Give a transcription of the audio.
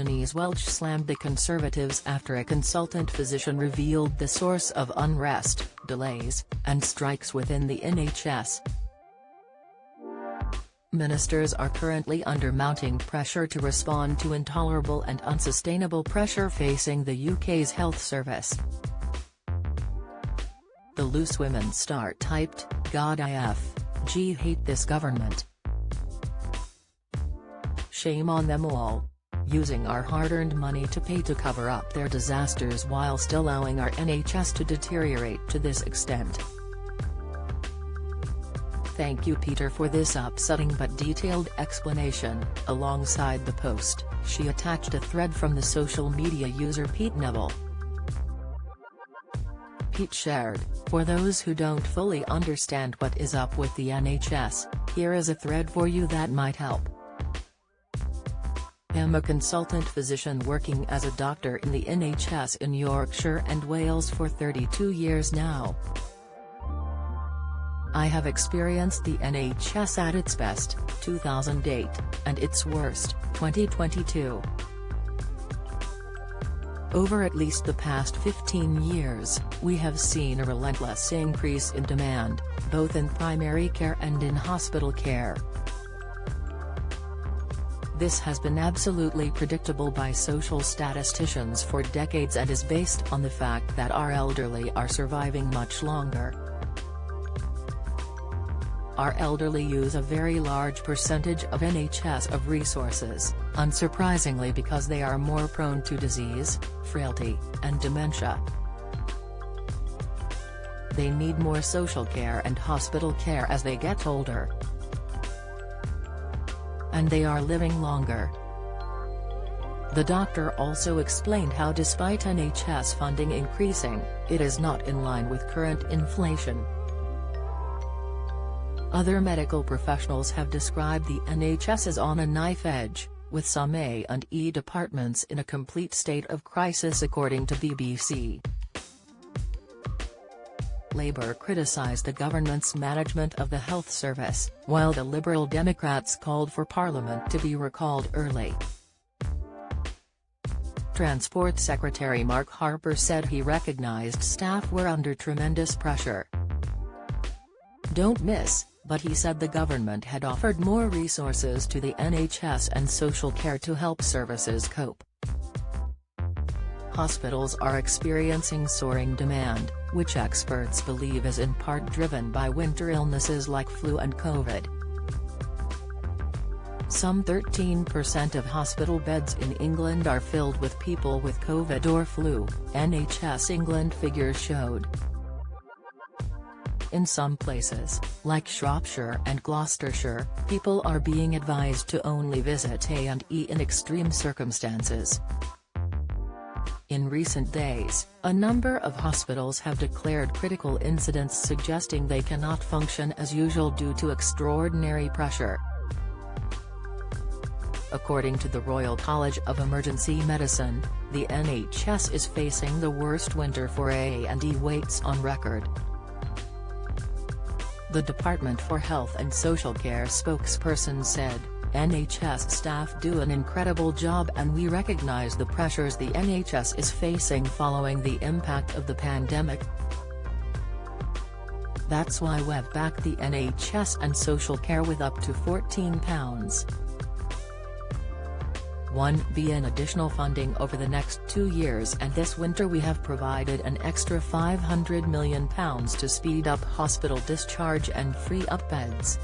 Denise Welch slammed the Conservatives after a consultant physician revealed the source of unrest, delays, and strikes within the NHS. Ministers are currently under mounting pressure to respond to intolerable and unsustainable pressure facing the UK's health service. The Loose Women star typed, "God IFG hate this government. Shame on them all. Using our hard-earned money to pay to cover up their disasters whilst allowing our NHS to deteriorate to this extent. Thank you Peter for this upsetting but detailed explanation." Alongside the post, she attached a thread from the social media user Pete Neville. Pete shared, "For those who don't fully understand what is up with the NHS, here is a thread for you that might help. I'm a consultant physician working as a doctor in the NHS in Yorkshire and Wales for 32 years now. I have experienced the NHS at its best, 2008, and its worst, 2022. Over at least the past 15 years, we have seen a relentless increase in demand, both in primary care and in hospital care. This has been absolutely predictable by social statisticians for decades and is based on the fact that our elderly are surviving much longer. Our elderly use a very large percentage of NHS resources, unsurprisingly because they are more prone to disease, frailty, and dementia. They need more social care and hospital care as they get older. And they are living longer." The doctor also explained how despite NHS funding increasing, it is not in line with current inflation. Other medical professionals have described the NHS as on a knife edge, with some A&E departments in a complete state of crisis according to BBC. Labour criticised the government's management of the health service, while the Liberal Democrats called for Parliament to be recalled early. Transport Secretary Mark Harper said he recognised staff were under tremendous pressure. "Don't miss," but he said the government had offered more resources to the NHS and social care to help services cope. Hospitals are experiencing soaring demand, which experts believe is in part driven by winter illnesses like flu and COVID. Some 13% of hospital beds in England are filled with people with COVID or flu, NHS England figures showed. In some places, like Shropshire and Gloucestershire, people are being advised to only visit A&E in extreme circumstances. In recent days, a number of hospitals have declared critical incidents suggesting they cannot function as usual due to extraordinary pressure. According to the Royal College of Emergency Medicine, the NHS is facing the worst winter for A&E waits on record. The Department for Health and Social Care spokesperson said, "NHS staff do an incredible job and we recognise the pressures the NHS is facing following the impact of the pandemic. That's why we've backed the NHS and social care with up to £14.1 billion additional funding over the next 2 years, and this winter we have provided an extra £500 million to speed up hospital discharge and free up beds."